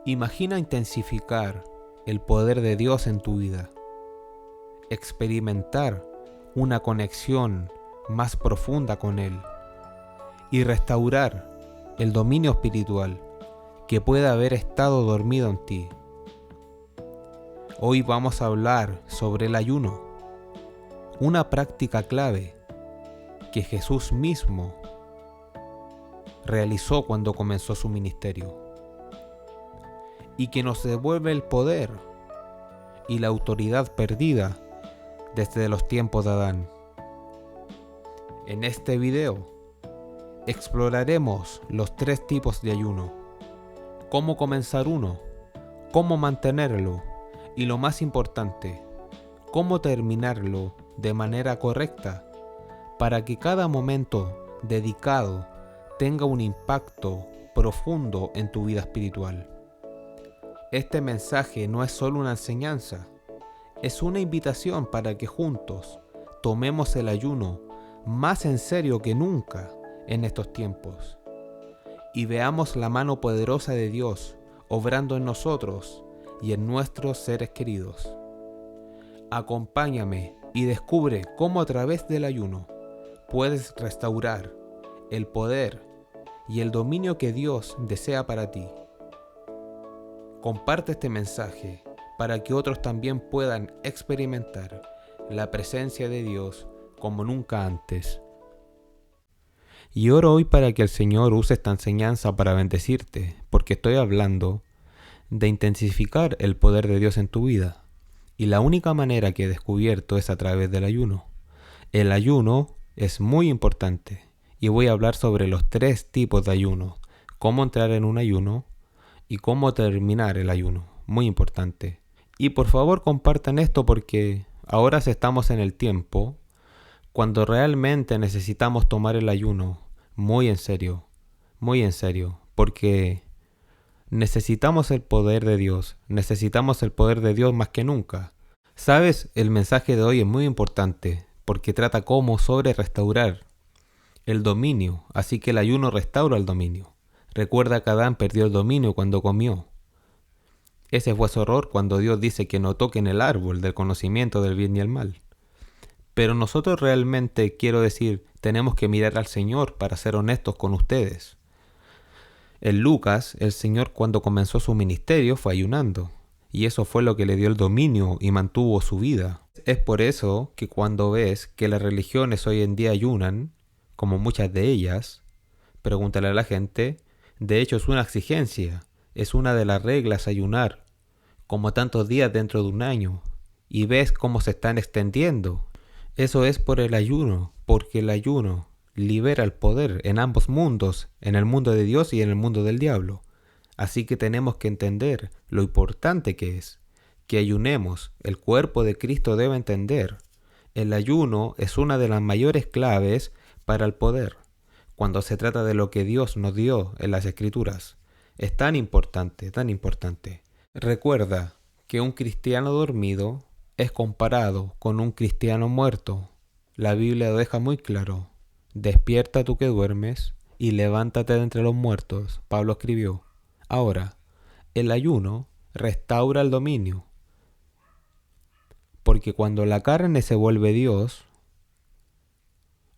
Imagina intensificar el poder de Dios en tu vida, experimentar una conexión más profunda con Él y restaurar el dominio espiritual que pueda haber estado dormido en ti. Hoy vamos a hablar sobre el ayuno, una práctica clave que Jesús mismo realizó cuando comenzó su ministerio y que nos devuelve el poder y la autoridad perdida desde los tiempos de Adán. En este video exploraremos los 3 tipos de ayuno, cómo comenzar uno, cómo mantenerlo y lo más importante, cómo terminarlo de manera correcta para que cada momento dedicado tenga un impacto profundo en tu vida espiritual. Este mensaje no es solo una enseñanza, es una invitación para que juntos tomemos el ayuno más en serio que nunca en estos tiempos y veamos la mano poderosa de Dios obrando en nosotros y en nuestros seres queridos. Acompáñame y descubre cómo a través del ayuno puedes restaurar el poder y el dominio que Dios desea para ti. Comparte este mensaje para que otros también puedan experimentar la presencia de Dios como nunca antes. Y oro hoy para que el Señor use esta enseñanza para bendecirte, porque estoy hablando de intensificar el poder de Dios en tu vida. Y la única manera que he descubierto es a través del ayuno. El ayuno es muy importante y voy a hablar sobre los 3 tipos de ayuno, cómo entrar en un ayuno y cómo terminar el ayuno. Muy importante. Y por favor compartan esto porque ahora estamos en el tiempo cuando realmente necesitamos tomar el ayuno muy en serio, porque necesitamos el poder de Dios, más que nunca. ¿Sabes? El mensaje de hoy es muy importante porque trata cómo sobre restaurar el dominio, así que el ayuno restaura el dominio. Recuerda que Adán perdió el dominio cuando comió. Ese fue su error cuando Dios dice que no toquen el árbol del conocimiento del bien y el mal. Pero nosotros realmente, tenemos que mirar al Señor para ser honestos con ustedes. En Lucas, el Señor cuando comenzó su ministerio fue ayunando, y eso fue lo que le dio el dominio y mantuvo su vida. Es por eso que cuando ves que las religiones hoy en día ayunan, como muchas de ellas, pregúntale a la gente, de hecho es una exigencia, es una de las reglas ayunar, como tantos días dentro de un año, y ves cómo se están extendiendo. Eso es por el ayuno, porque el ayuno libera el poder en ambos mundos, en el mundo de Dios y en el mundo del diablo. Así que tenemos que entender lo importante que es, que ayunemos. El cuerpo de Cristo debe entender. El ayuno es una de las mayores claves para el poder, cuando se trata de lo que Dios nos dio en las Escrituras. Es tan importante, tan importante. Recuerda que un cristiano dormido es comparado con un cristiano muerto. La Biblia lo deja muy claro. Despierta tú que duermes y levántate de entre los muertos, Pablo escribió. Ahora, el ayuno restaura el dominio. Porque cuando la carne se vuelve Dios,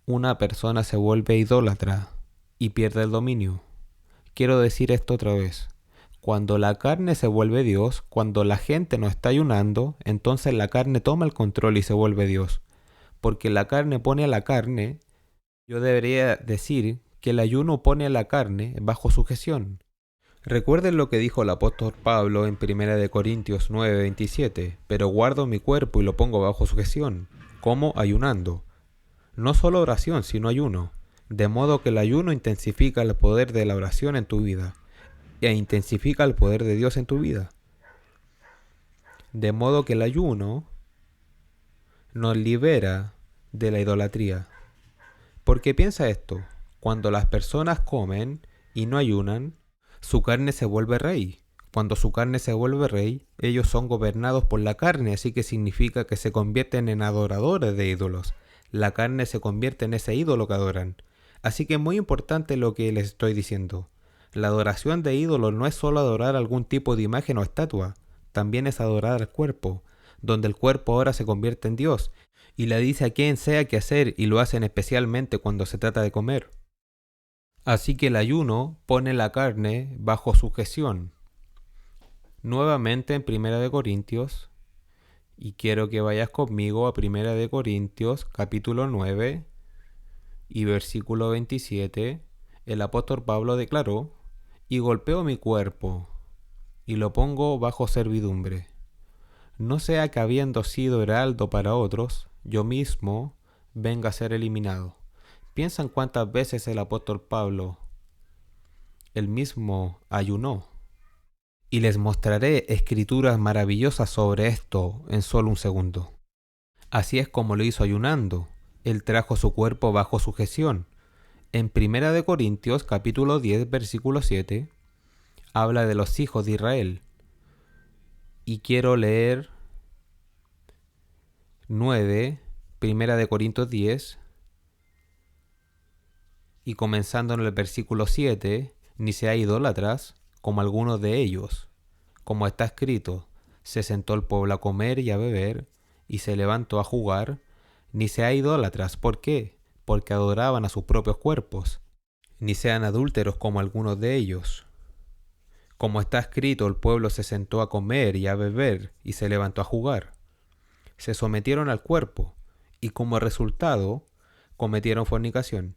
una persona se vuelve idólatra y pierde el dominio. Quiero decir esto otra vez. Cuando la carne se vuelve Dios, cuando la gente no está ayunando, entonces la carne toma el control y se vuelve Dios. Porque la carne pone a la carne, yo debería decir que el ayuno pone a la carne bajo sujeción. Recuerden lo que dijo el apóstol Pablo en 1 Corintios 9:27, pero guardo mi cuerpo y lo pongo bajo sujeción. ¿Cómo? Ayunando. No solo oración, sino ayuno. De modo que el ayuno intensifica el poder de la oración en tu vida e intensifica el poder de Dios en tu vida. De modo que el ayuno nos libera de la idolatría. Porque piensa esto, cuando las personas comen y no ayunan, su carne se vuelve rey. Cuando su carne se vuelve rey, ellos son gobernados por la carne, así que significa que se convierten en adoradores de ídolos. La carne se convierte en ese ídolo que adoran. Así que es muy importante lo que les estoy diciendo. La adoración de ídolos no es solo adorar algún tipo de imagen o estatua, también es adorar al cuerpo, donde el cuerpo ahora se convierte en Dios, y le dice a quien sea qué hacer y lo hacen especialmente cuando se trata de comer. Así que el ayuno pone la carne bajo sujeción. Nuevamente en Primera de Corintios, y quiero que vayas conmigo a Primera de Corintios, capítulo 9 y versículo 27, el apóstol Pablo declaró: y golpeo mi cuerpo, y lo pongo bajo servidumbre. No sea que habiendo sido heraldo para otros, yo mismo venga a ser eliminado. Piensa en cuántas veces el apóstol Pablo, él mismo, ayunó. Y les mostraré escrituras maravillosas sobre esto en solo un segundo. Así es como lo hizo ayunando. Él trajo su cuerpo bajo sujeción. En 1 Corintios capítulo 10 versículo 7 habla de los hijos de Israel. Y quiero leer 9, 1 Corintios 10, y comenzando en el versículo 7, ni sea idólatras como algunos de ellos. Como está escrito, se sentó el pueblo a comer y a beber, y se levantó a jugar, ni sea idólatras. ¿Por qué? Porque adoraban a sus propios cuerpos. Ni sean adúlteros como algunos de ellos. Como está escrito, el pueblo se sentó a comer y a beber, y se levantó a jugar. Se sometieron al cuerpo, y como resultado, cometieron fornicación.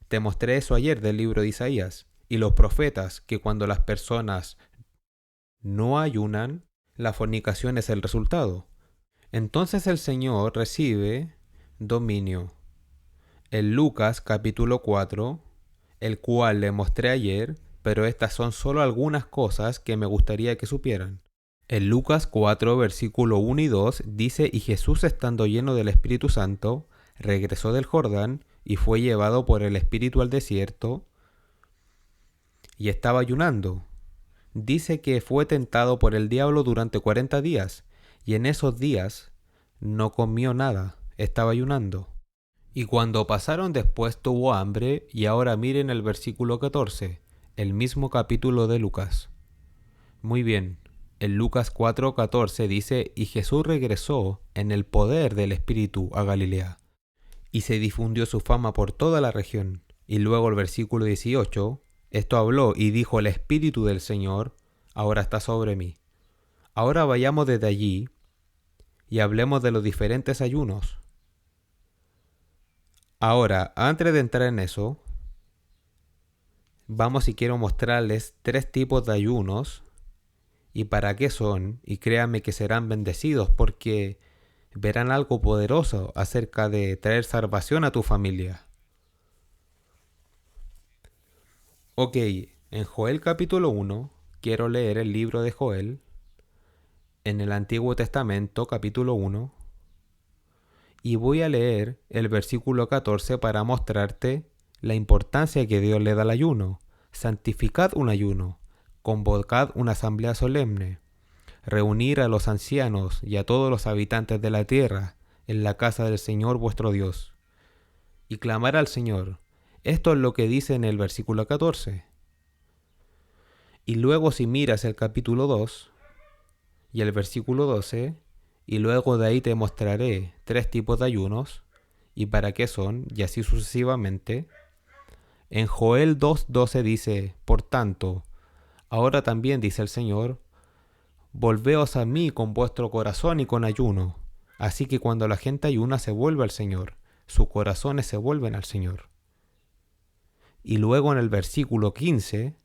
Te mostré eso ayer del libro de Isaías, y los profetas, que cuando las personas no ayunan, la fornicación es el resultado. Entonces el Señor recibe dominio. En Lucas capítulo 4, el cual le mostré ayer, pero estas son solo algunas cosas que me gustaría que supieran. En Lucas 4, versículo 1 y 2 dice: y Jesús, estando lleno del Espíritu Santo, regresó del Jordán y fue llevado por el Espíritu al desierto, y estaba ayunando. Dice que fue tentado por el diablo durante 40 días, y en esos días no comió nada, estaba ayunando. Y cuando pasaron después tuvo hambre, y ahora miren el versículo 14, el mismo capítulo de Lucas. Muy bien, en Lucas 4:14 dice: y Jesús regresó en el poder del Espíritu a Galilea, y se difundió su fama por toda la región. Y luego el versículo 18, esto habló y dijo: el Espíritu del Señor ahora está sobre mí. Ahora vayamos desde allí y hablemos de los diferentes ayunos. Ahora, antes de entrar en eso, vamos y quiero mostrarles 3 tipos de ayunos y para qué son, y créanme que serán bendecidos porque verán algo poderoso acerca de traer salvación a tu familia. Ok, en Joel capítulo 1, quiero leer el libro de Joel, en el Antiguo Testamento capítulo 1, y voy a leer el versículo 14 para mostrarte la importancia que Dios le da al ayuno. Santificad un ayuno, convocad una asamblea solemne, reunir a los ancianos y a todos los habitantes de la tierra en la casa del Señor vuestro Dios, y clamar al Señor. Esto es lo que dice en el versículo 14. Y luego si miras el capítulo 2 y el versículo 12, y luego de ahí te mostraré 3 tipos de ayunos y para qué son, y así sucesivamente. En Joel 2:12 dice: por tanto, ahora también dice el Señor, volveos a mí con vuestro corazón y con ayuno. Así que cuando la gente ayuna se vuelve al Señor, sus corazones se vuelven al Señor. Y luego en el versículo 15,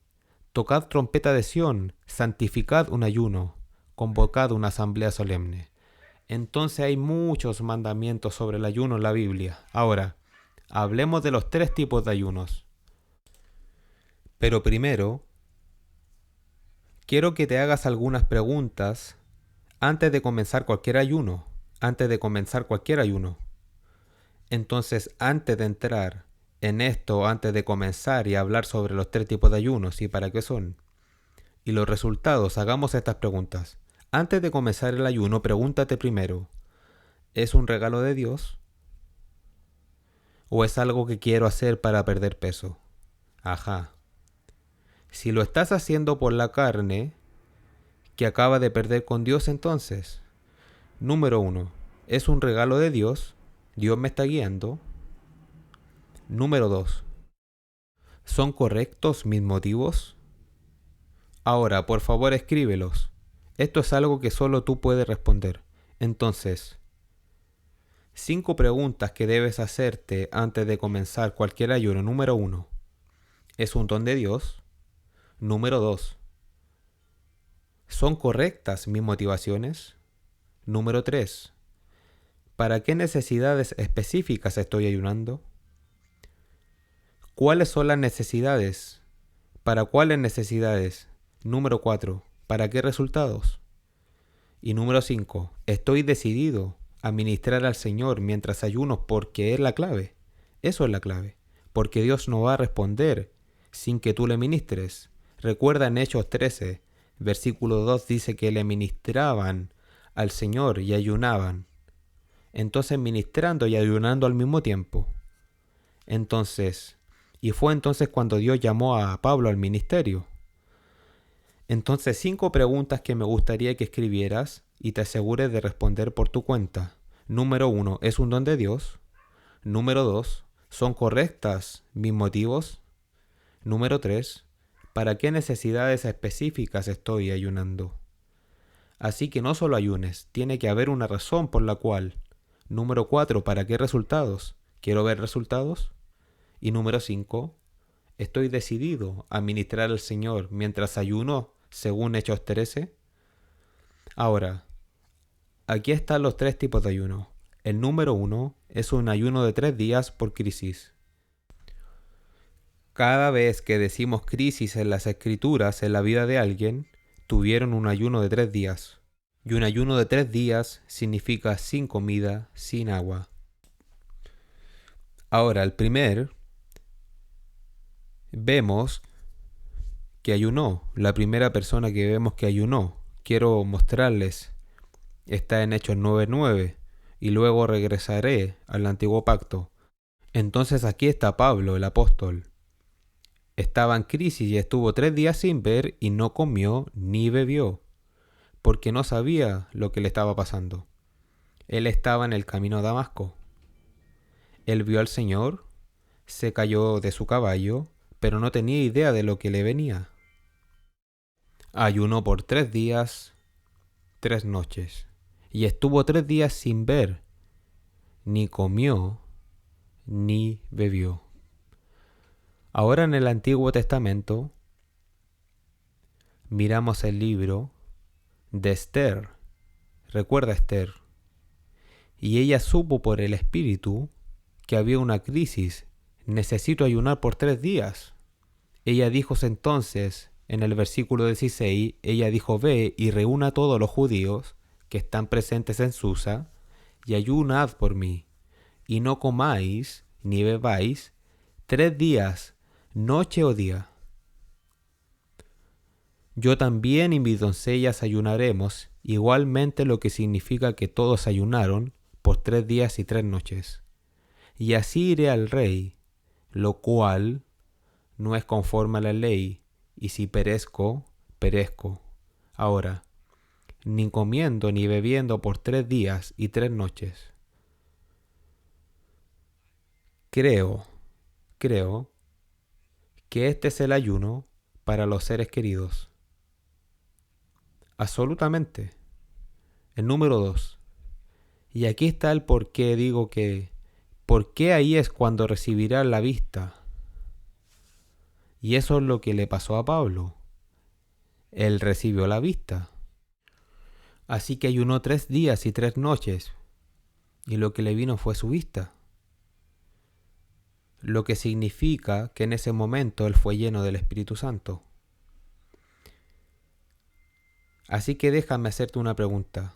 tocad trompeta de Sión, santificad un ayuno, convocad una asamblea solemne. Entonces hay muchos mandamientos sobre el ayuno en la Biblia. Ahora, hablemos de los 3 tipos de ayunos. Pero primero, quiero que te hagas algunas preguntas antes de comenzar cualquier ayuno. Entonces, antes de entrar en esto, antes de comenzar y hablar sobre los 3 tipos de ayunos y para qué son, y los resultados, hagamos estas preguntas. Antes de comenzar el ayuno, pregúntate primero: ¿es un regalo de Dios? ¿O es algo que quiero hacer para perder peso? Ajá. Si lo estás haciendo por la carne, que acaba de perder con Dios entonces. Número 1. Es un regalo de Dios. Dios me está guiando. Número 2. ¿Son correctos mis motivos? Ahora, por favor, escríbelos. Esto es algo que solo tú puedes responder. Entonces, 5 preguntas que debes hacerte antes de comenzar cualquier ayuno. Número 1. ¿Es un don de Dios? Número 2. ¿Son correctas mis motivaciones? Número 3. ¿Para qué necesidades específicas estoy ayunando? ¿Cuáles son las necesidades? ¿Para cuáles necesidades? Número 4. ¿Para qué resultados? Y número 5. ¿Estoy decidido a ministrar al Señor mientras ayuno porque es la clave? Eso es la clave. Porque Dios no va a responder sin que tú le ministres. Recuerda en Hechos 13, versículo 2 dice que le ministraban al Señor y ayunaban. Entonces ministrando y ayunando al mismo tiempo. Y fue entonces cuando Dios llamó a Pablo al ministerio. Entonces 5 preguntas que me gustaría que escribieras y te asegures de responder por tu cuenta. Número 1. ¿Es un don de Dios? Número 2. ¿Son correctas mis motivos? Número 3. ¿Para qué necesidades específicas estoy ayunando? Así que no solo ayunes, tiene que haber una razón por la cual. Número 4. ¿Para qué resultados? ¿Quiero ver resultados? Y número 5. ¿Estoy decidido a ministrar al Señor mientras ayuno, según Hechos 13? Ahora, aquí están los 3 tipos de ayuno. El número 1 es un ayuno de 3 días por crisis. Cada vez que decimos crisis en las escrituras en la vida de alguien, tuvieron un ayuno de 3 días. Y un ayuno de 3 días significa sin comida, sin agua. Ahora, vemos que ayunó. La primera persona que vemos que ayunó, quiero mostrarles, está en Hechos 9:9, y luego regresaré al antiguo pacto. Entonces aquí está Pablo, el apóstol. Estaba en crisis y estuvo 3 días sin ver y no comió ni bebió, porque no sabía lo que le estaba pasando. Él estaba en el camino a Damasco. Él vio al Señor, se cayó de su caballo, pero no tenía idea de lo que le venía. Ayunó por 3 días, 3 noches, y estuvo 3 días sin ver, ni comió, ni bebió. Ahora en el Antiguo Testamento miramos el libro de Esther. Recuerda Esther. Y ella supo por el Espíritu que había una crisis. Necesito ayunar por 3 días. Ella dijo entonces, en el versículo 16, ella dijo: ve y reúna a todos los judíos que están presentes en Susa, y ayunad por mí, y no comáis ni bebáis 3 días, noche o día. Yo también y mis doncellas ayunaremos, igualmente, lo que significa que todos ayunaron por 3 días y 3 noches. Y así iré al rey, lo cual no es conforme a la ley, y si perezco, perezco. Ahora, ni comiendo ni bebiendo por 3 días y 3 noches. Creo que este es el ayuno para los seres queridos. Absolutamente. El número 2. Y aquí está el por qué digo que, ¿por qué ahí es cuando recibirá la vista? Y eso es lo que le pasó a Pablo. Él recibió la vista. Así que ayunó 3 días y 3 noches, y lo que le vino fue su vista. Lo que significa que en ese momento él fue lleno del Espíritu Santo. Así que déjame hacerte una pregunta.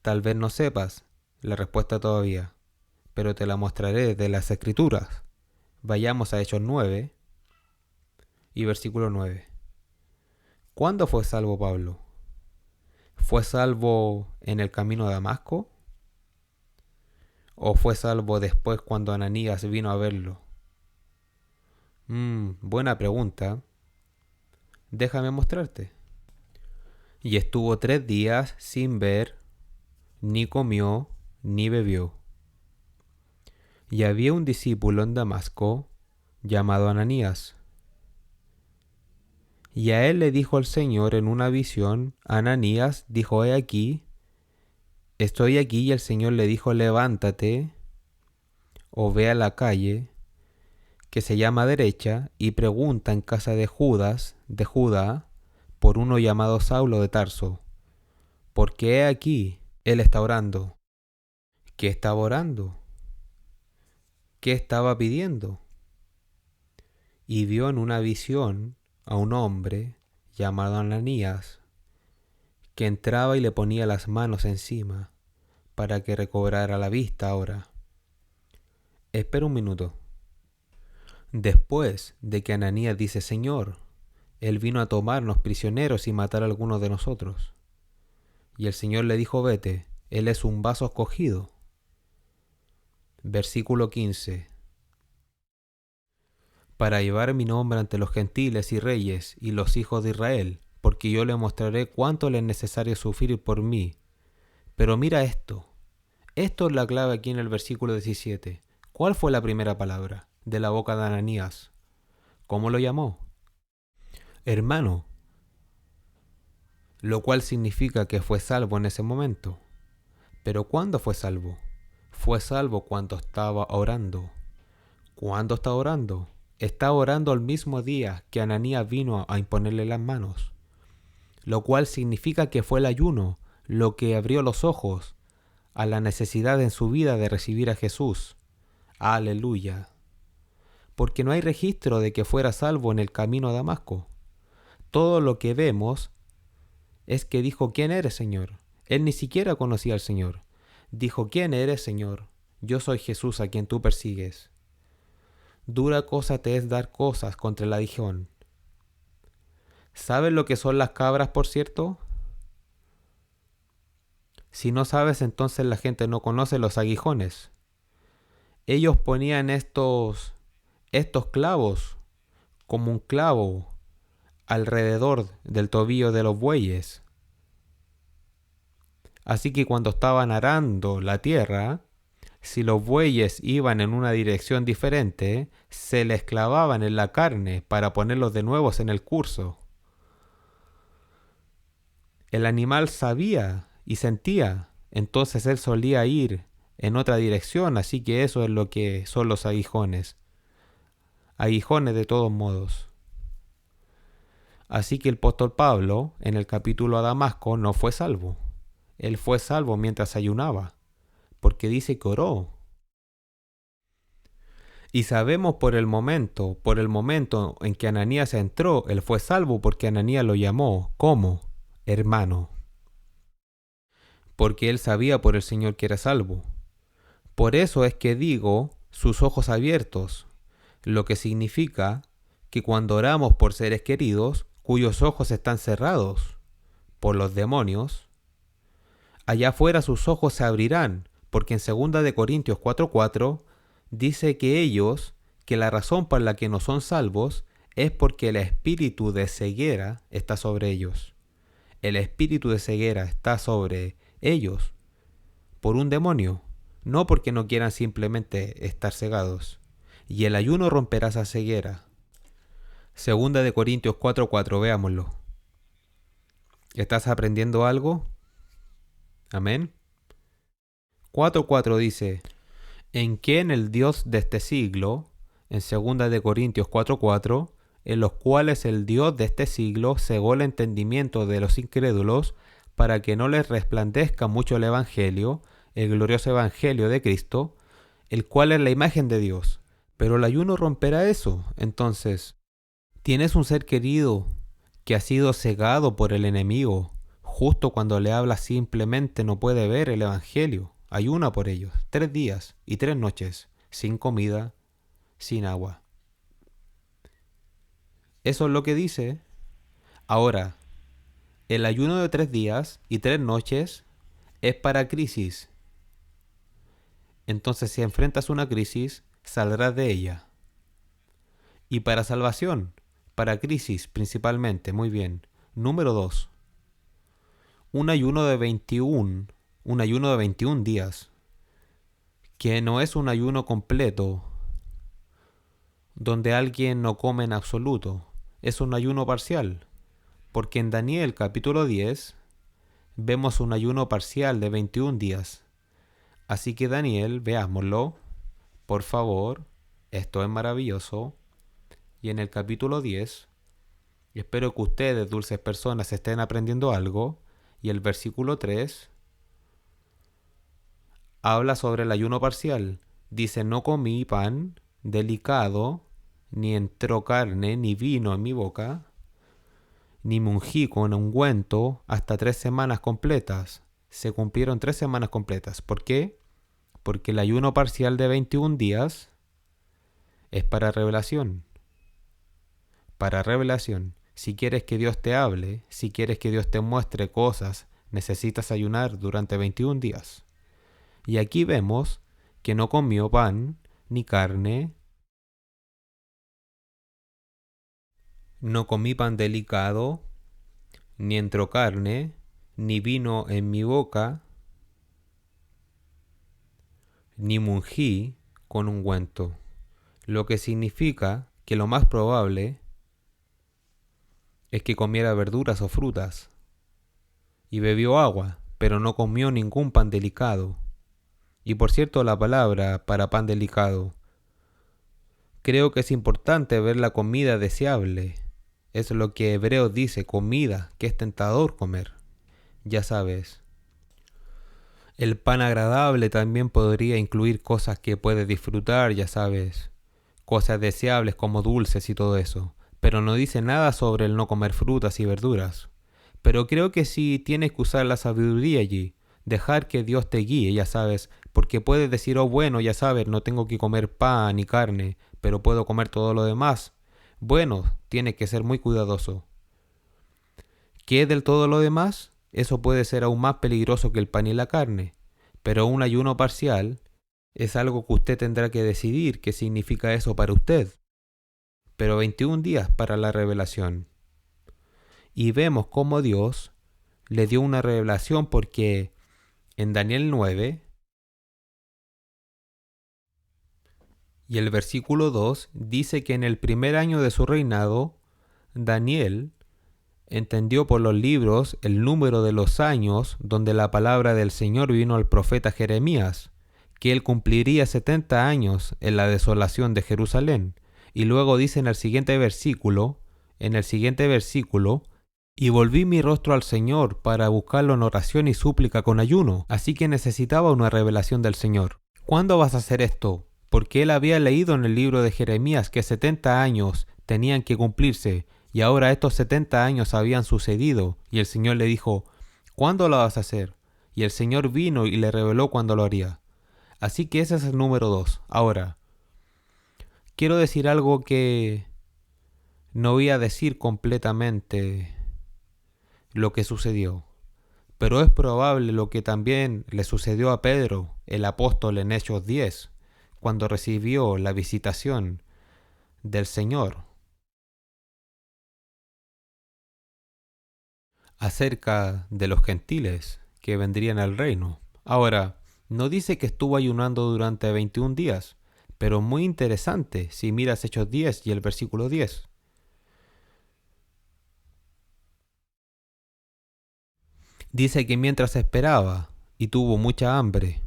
Tal vez no sepas la respuesta todavía, pero te la mostraré de las Escrituras. Vayamos a Hechos 9 y versículo 9. ¿Cuándo fue salvo Pablo? ¿Fue salvo en el camino a Damasco? ¿O fue salvo después cuando Ananías vino a verlo? Buena pregunta. Déjame mostrarte. Y estuvo 3 días sin ver, ni comió, ni bebió. Y había un discípulo en Damasco, llamado Ananías. Y a él le dijo el Señor en una visión, Ananías, dijo, he aquí, estoy aquí. Y el Señor le dijo, levántate, o ve a la calle, que se llama Derecha, y pregunta en casa de Judas, de Judá, por uno llamado Saulo de Tarso, porque he aquí, él está orando. ¿Qué estaba orando? ¿Qué estaba pidiendo? Y vio en una visión a un hombre llamado Ananías, que entraba y le ponía las manos encima para que recobrara la vista ahora. Espera un minuto. Después de que Ananías dice, Señor, él vino a tomarnos prisioneros y matar a algunos de nosotros. Y el Señor le dijo, vete, él es un vaso escogido. Versículo 15. Para llevar mi nombre ante los gentiles y reyes y los hijos de Israel, porque yo le mostraré cuánto le es necesario sufrir por mí. Pero mira esto. Esto es la clave aquí en el versículo 17. ¿Cuál fue la primera palabra de la boca de Ananías? ¿Cómo lo llamó? Hermano. Lo cual significa que fue salvo en ese momento. Pero ¿cuándo fue salvo? Fue salvo cuando estaba orando. ¿Cuándo está orando? Está orando el mismo día que Ananías vino a imponerle las manos. Lo cual significa que fue el ayuno lo que abrió los ojos a la necesidad en su vida de recibir a Jesús. Aleluya. Porque no hay registro de que fuera salvo en el camino a Damasco. Todo lo que vemos es que dijo, ¿quién eres, Señor? Él ni siquiera conocía al Señor. Dijo, ¿quién eres, Señor? Yo soy Jesús a quien tú persigues. Dura cosa te es dar cosas contra el aguijón. ¿Sabes lo que son las cabras, por cierto? Si no sabes, entonces la gente no conoce los aguijones. Ellos ponían estos clavos, como un clavo, alrededor del tobillo de los bueyes. Así que cuando estaban arando la tierra, si los bueyes iban en una dirección diferente, se les clavaban en la carne para ponerlos de nuevo en el curso. El animal sabía y sentía, entonces él solía ir en otra dirección, así que eso es lo que son los aguijones. Aguijones de todos modos. Así que el apóstol Pablo, en el capítulo a Damasco, no fue salvo. Él fue salvo mientras ayunaba, porque dice que oró. Y sabemos por el momento en que Ananías entró, él fue salvo porque Ananías lo llamó, ¿cómo? Hermano. Porque él sabía por el Señor que era salvo. Por eso es que digo, sus ojos abiertos, lo que significa que cuando oramos por seres queridos, cuyos ojos están cerrados por los demonios, allá afuera sus ojos se abrirán, porque en 2 de Corintios 4:4 dice que la razón por la que no son salvos es porque el espíritu de ceguera está sobre ellos. El espíritu de ceguera está sobre ellos por un demonio, no porque no quieran simplemente estar cegados. Y el ayuno romperá esa ceguera. 2 de Corintios 4:4, veámoslo. ¿Estás aprendiendo algo? Amén. 4:4 dice, en quien el Dios de este siglo, en 2 de Corintios 4:4, en los cuales el Dios de este siglo cegó el entendimiento de los incrédulos para que no les resplandezca mucho el Evangelio, el glorioso Evangelio de Cristo, el cual es la imagen de Dios. Pero el ayuno romperá eso. Entonces, tienes un ser querido que ha sido cegado por el enemigo. Justo cuando le hablas simplemente no puede ver el Evangelio. Ayuna por ellos 3 días y 3 noches, sin comida, sin agua. Eso es lo que dice. Ahora, el ayuno de 3 días y 3 noches es para crisis. Entonces, si enfrentas una crisis, saldrás de ella. Y para salvación, Para crisis principalmente, muy bien. Número 2. Un ayuno de 21 días, que no es un ayuno completo, donde alguien no come en absoluto. Es un ayuno parcial, porque en Daniel capítulo 10 vemos un ayuno parcial de 21 días. Así que Daniel, veámoslo, por favor, esto es maravilloso. Y en el capítulo 10, espero que ustedes, dulces personas, estén aprendiendo algo. Y el versículo 3 habla sobre el ayuno parcial. Dice, no comí pan delicado, ni entró carne, ni vino en mi boca, ni me ungí con ungüento hasta 3 semanas completas. Se cumplieron 3 semanas completas. ¿Por qué? Porque el ayuno parcial de 21 días es para revelación. Para revelación. Si quieres que Dios te hable, si quieres que Dios te muestre cosas, necesitas ayunar durante 21 días. Y aquí vemos que no comió pan ni carne, no comí pan delicado, ni entró carne, ni vino en mi boca, ni mungí con ungüento. Lo que significa que lo más probable es que comiera verduras o frutas, y bebió agua, pero no comió ningún pan delicado. Y por cierto, la palabra para pan delicado, creo que es importante ver la comida deseable. Es lo que Hebreos dice, comida que es tentador comer. Ya sabes, el pan agradable también podría incluir cosas que puedes disfrutar, ya sabes, cosas deseables como dulces y todo eso. Pero no dice nada sobre el no comer frutas y verduras. Pero creo que sí tienes que usar la sabiduría allí, dejar que Dios te guíe, ya sabes, porque puedes decir, oh bueno, ya sabes, no tengo que comer pan ni carne, pero puedo comer todo lo demás. Bueno, tienes que ser muy cuidadoso. ¿Qué es del todo lo demás? Eso puede ser aún más peligroso que el pan y la carne, pero un ayuno parcial es algo que usted tendrá que decidir qué significa eso para usted. Pero 21 días para la revelación. Y vemos cómo Dios le dio una revelación porque en Daniel 9 y el versículo 2 dice que en el primer año de su reinado, Daniel entendió por los libros el número de los años donde la palabra del Señor vino al profeta Jeremías, que él cumpliría 70 años en la desolación de Jerusalén. Y luego dice en el siguiente versículo, y volví mi rostro al Señor para buscarlo en oración y súplica con ayuno. Así que necesitaba una revelación del Señor. ¿Cuándo vas a hacer esto? Porque él había leído en el libro de Jeremías que 70 años tenían que cumplirse, y ahora estos 70 años habían sucedido, y el Señor le dijo, ¿cuándo lo vas a hacer? Y el Señor vino y le reveló cuándo lo haría. Así que ese es el número 2. Ahora, quiero decir algo que no voy a decir completamente lo que sucedió, pero es probable lo que también le sucedió a Pedro, el apóstol en Hechos 10, cuando recibió la visitación del Señor acerca de los gentiles que vendrían al reino. Ahora, no dice que estuvo ayunando durante 21 días, pero muy interesante si miras Hechos 10 y el versículo 10. Dice que mientras esperaba y tuvo mucha hambre,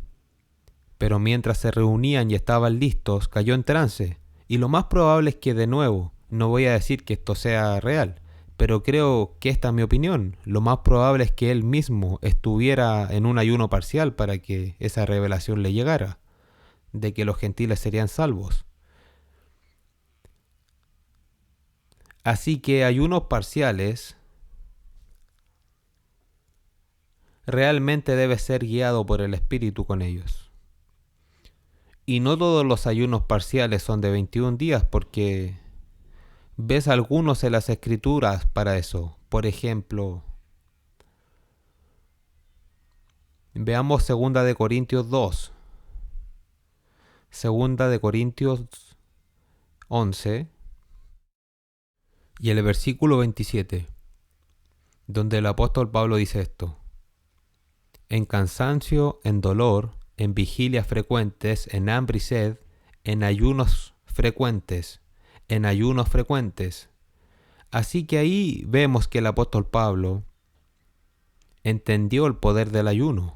pero mientras se reunían y estaban listos, cayó en trance. Y lo más probable es que de nuevo, no voy a decir que esto sea real, pero creo que esta es mi opinión. Lo más probable es que él mismo estuviera en un ayuno parcial para que esa revelación le llegara, de que los gentiles serían salvos. Así que ayunos parciales realmente debe ser guiado por el Espíritu con ellos. Y no todos los ayunos parciales son de 21 días porque ves algunos en las escrituras para eso. Por ejemplo, veamos 2 de Corintios 2. 2 de Corintios 11. Y el versículo 27, donde el apóstol Pablo dice esto: en cansancio, en dolor, en vigilias frecuentes, en hambre y sed, en ayunos frecuentes, en ayunos frecuentes. Así que ahí vemos que el apóstol Pablo entendió el poder del ayuno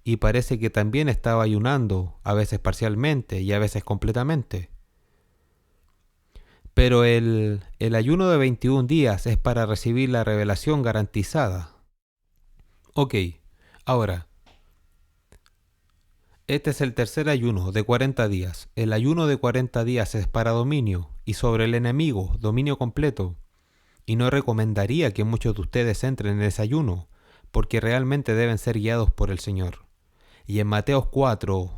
y parece que también estaba ayunando, a veces parcialmente y a veces completamente. Pero el ayuno de 21 días es para recibir la revelación garantizada. Ok, ahora, este es el tercer ayuno de 40 días. El ayuno de 40 días es para dominio y sobre el enemigo, dominio completo. Y no recomendaría que muchos de ustedes entren en ese ayuno, porque realmente deben ser guiados por el Señor. Y en Mateos 4,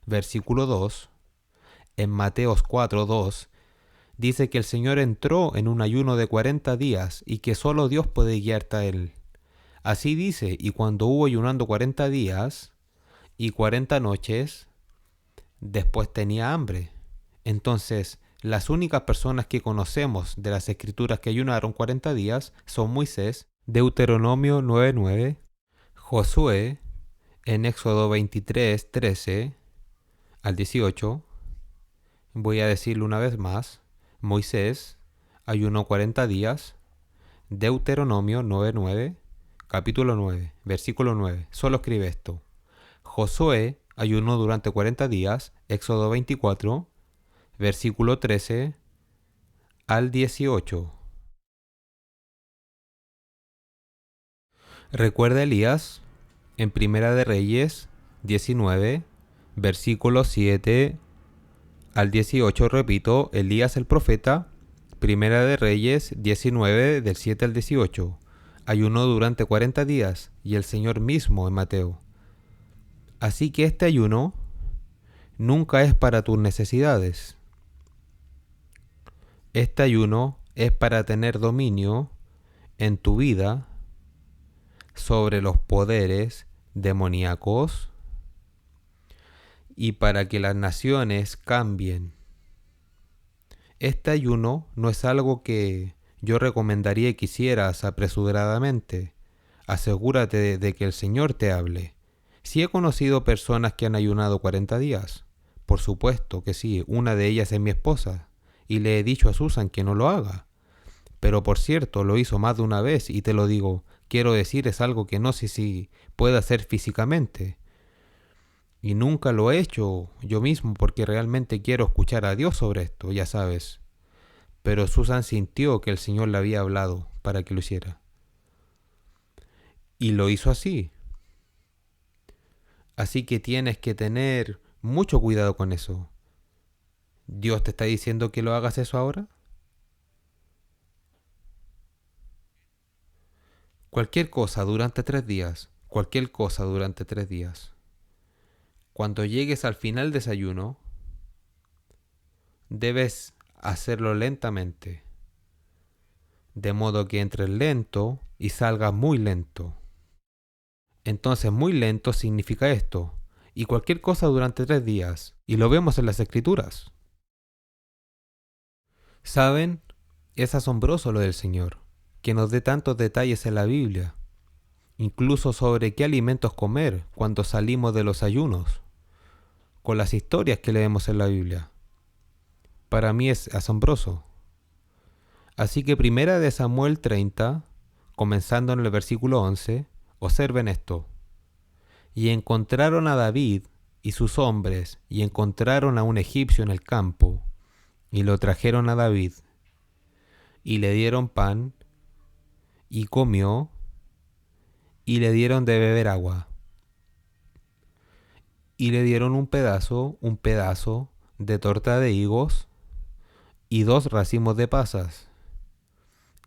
versículo 2, en Mateos 4, 2, dice que el Señor entró en un ayuno de 40 días y que solo Dios puede guiarte a Él. Así dice, y cuando hubo ayunando 40 días y 40 noches, después tenía hambre. Entonces, las únicas personas que conocemos de las escrituras que ayunaron 40 días son Moisés, Deuteronomio 9:9, Josué, en Éxodo 23, 13 al 18, voy a decirlo una vez más, Moisés ayunó 40 días, Deuteronomio 9:9, capítulo 9, versículo 9, solo escribe esto. Josué ayunó durante 40 días, Éxodo 24, versículo 13 al 18. Recuerda Elías en Primera de Reyes 19, versículos 7 al 18, repito, Elías el profeta, Primera de Reyes 19, del 7 al 18. Ayunó durante 40 días y el Señor mismo en Mateo. Así que este ayuno nunca es para tus necesidades. Este ayuno es para tener dominio en tu vida sobre los poderes demoníacos y para que las naciones cambien. Este ayuno no es algo que yo recomendaría que hicieras apresuradamente. Asegúrate de que el Señor te hable. Sí he conocido personas que han ayunado 40 días. Por supuesto que sí, una de ellas es mi esposa. Y le he dicho a Susan que no lo haga. Pero por cierto, lo hizo más de una vez y te lo digo, quiero decir, es algo que no sé si pueda hacer físicamente. Y nunca lo he hecho yo mismo porque realmente quiero escuchar a Dios sobre esto, ya sabes. Pero Susan sintió que el Señor le había hablado para que lo hiciera. Y lo hizo así. Así que tienes que tener mucho cuidado con eso. ¿Dios te está diciendo que lo hagas eso ahora? Cualquier cosa durante 3 días. Cualquier cosa durante 3 días. Cuando llegues al final de ese ayuno, debes hacerlo lentamente. De modo que entres lento y salgas muy lento. Entonces muy lento significa esto. Y cualquier cosa durante 3 días. Y lo vemos en las escrituras. ¿Saben? Es asombroso lo del Señor, que nos dé tantos detalles en la Biblia, incluso sobre qué alimentos comer cuando salimos de los ayunos, con las historias que leemos en la Biblia. Para mí es asombroso. Así que primera de Samuel 30, comenzando en el versículo 11, observen esto. Y encontraron a David y sus hombres, y encontraron a un egipcio en el campo, y lo trajeron a David, y le dieron pan, y comió, y le dieron de beber agua, y le dieron un pedazo de torta de higos, y 2 racimos de pasas.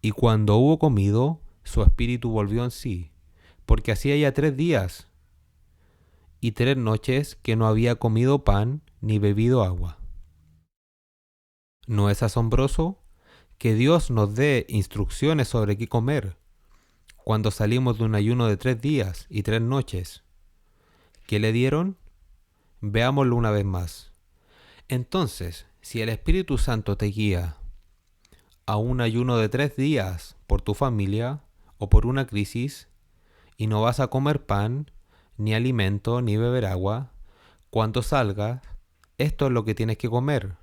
Y cuando hubo comido, su espíritu volvió en sí, porque hacía ya 3 días y 3 noches que no había comido pan ni bebido agua. ¿No es asombroso que Dios nos dé instrucciones sobre qué comer cuando salimos de un ayuno de 3 días y 3 noches? ¿Qué le dieron? Veámoslo una vez más. Entonces, si el Espíritu Santo te guía a un ayuno de 3 días por tu familia o por una crisis y no vas a comer pan, ni alimento, ni beber agua, cuando salgas, esto es lo que tienes que comer.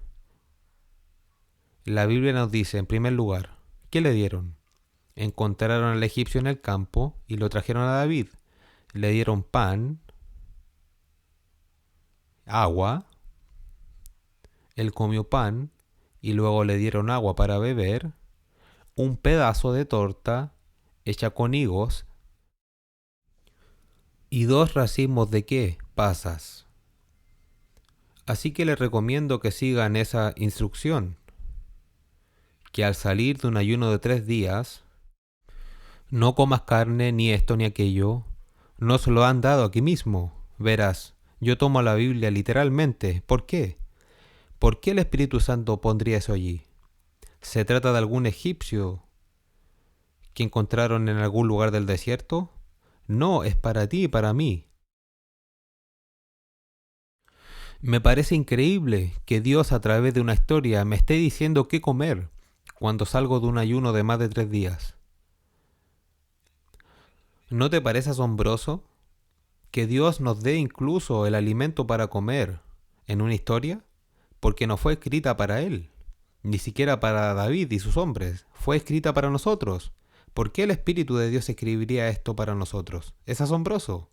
La Biblia nos dice, en primer lugar, ¿qué le dieron? Encontraron al egipcio en el campo y lo trajeron a David. Le dieron pan, agua, él comió pan y luego le dieron agua para beber, un pedazo de torta hecha con higos y 2 racimos de ¿qué? Pasas. Así que les recomiendo que sigan esa instrucción, que al salir de un ayuno de 3 días, no comas carne, ni esto ni aquello, no se lo han dado aquí mismo. Verás, yo tomo la Biblia literalmente. ¿Por qué? ¿Por qué el Espíritu Santo pondría eso allí? ¿Se trata de algún egipcio que encontraron en algún lugar del desierto? No, es para ti y para mí. Me parece increíble que Dios a través de una historia me esté diciendo qué comer cuando salgo de un ayuno de más de 3 días. ¿No te parece asombroso que Dios nos dé incluso el alimento para comer en una historia? Porque no fue escrita para Él, ni siquiera para David y sus hombres, fue escrita para nosotros. ¿Por qué el Espíritu de Dios escribiría esto para nosotros? Es asombroso.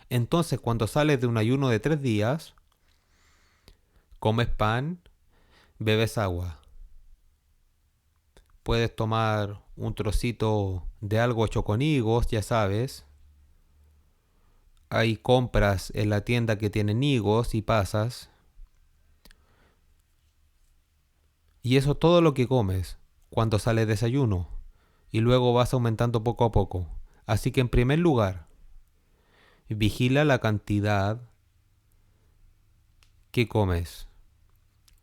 Entonces, cuando sales de un ayuno de 3 días, comes pan, bebes agua. Puedes tomar un trocito de algo hecho con higos, ya sabes. Hay compras en la tienda que tienen higos y pasas. Y eso todo lo que comes cuando sales de desayuno. Y luego vas aumentando poco a poco. Así que en primer lugar, vigila la cantidad que comes.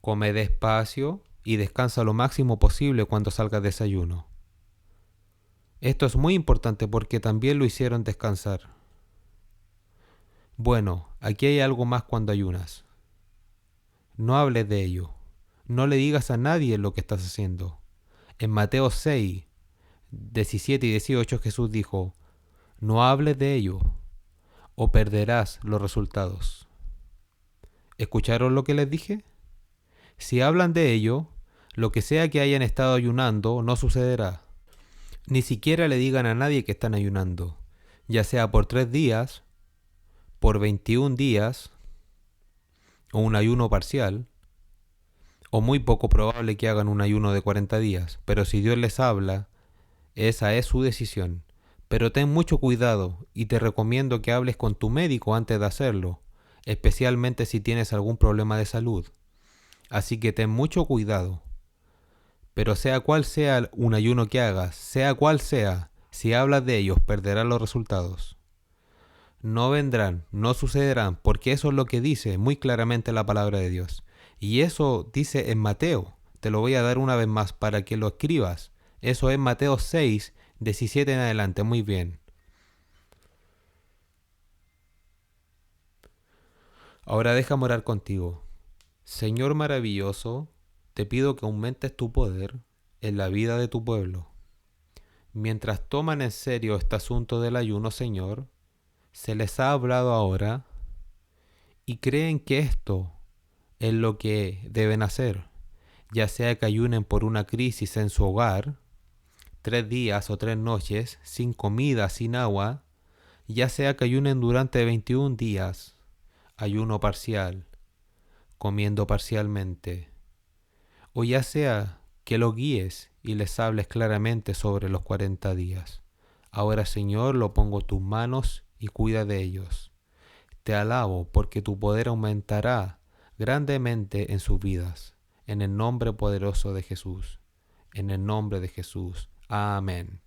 Come despacio y descansa lo máximo posible cuando salgas de desayuno. Esto es muy importante porque también lo hicieron descansar. Bueno, aquí hay algo más cuando ayunas. No hables de ello. No le digas a nadie lo que estás haciendo. En Mateo 6, 17 y 18 Jesús dijo, no hables de ello o perderás los resultados. ¿Escucharon lo que les dije? Si hablan de ello, lo que sea que hayan estado ayunando no sucederá. Ni siquiera le digan a nadie que están ayunando, ya sea por 3 días, por 21 días, o un ayuno parcial, o muy poco probable que hagan un ayuno de 40 días. Pero si Dios les habla, esa es su decisión. Pero ten mucho cuidado y te recomiendo que hables con tu médico antes de hacerlo, especialmente si tienes algún problema de salud. Así que ten mucho cuidado. Pero sea cual sea un ayuno que hagas, sea cual sea, si hablas de ellos perderás los resultados. No vendrán, no sucederán, porque eso es lo que dice muy claramente la palabra de Dios. Y eso dice en Mateo. Te lo voy a dar una vez más para que lo escribas. Eso es Mateo 6, 17 en adelante. Muy bien. Ahora déjame orar contigo. Señor maravilloso, te pido que aumentes tu poder en la vida de tu pueblo. Mientras toman en serio este asunto del ayuno, Señor, se les ha hablado ahora y creen que esto es lo que deben hacer, ya sea que ayunen por una crisis en su hogar, 3 días o 3 noches, sin comida, sin agua, ya sea que ayunen durante 21 días, ayuno parcial, comiendo parcialmente, o ya sea que lo guíes y les hables claramente sobre los 40 días. Ahora, Señor, lo pongo en tus manos y cuida de ellos. Te alabo porque tu poder aumentará grandemente en sus vidas. En el nombre poderoso de Jesús. En el nombre de Jesús. Amén.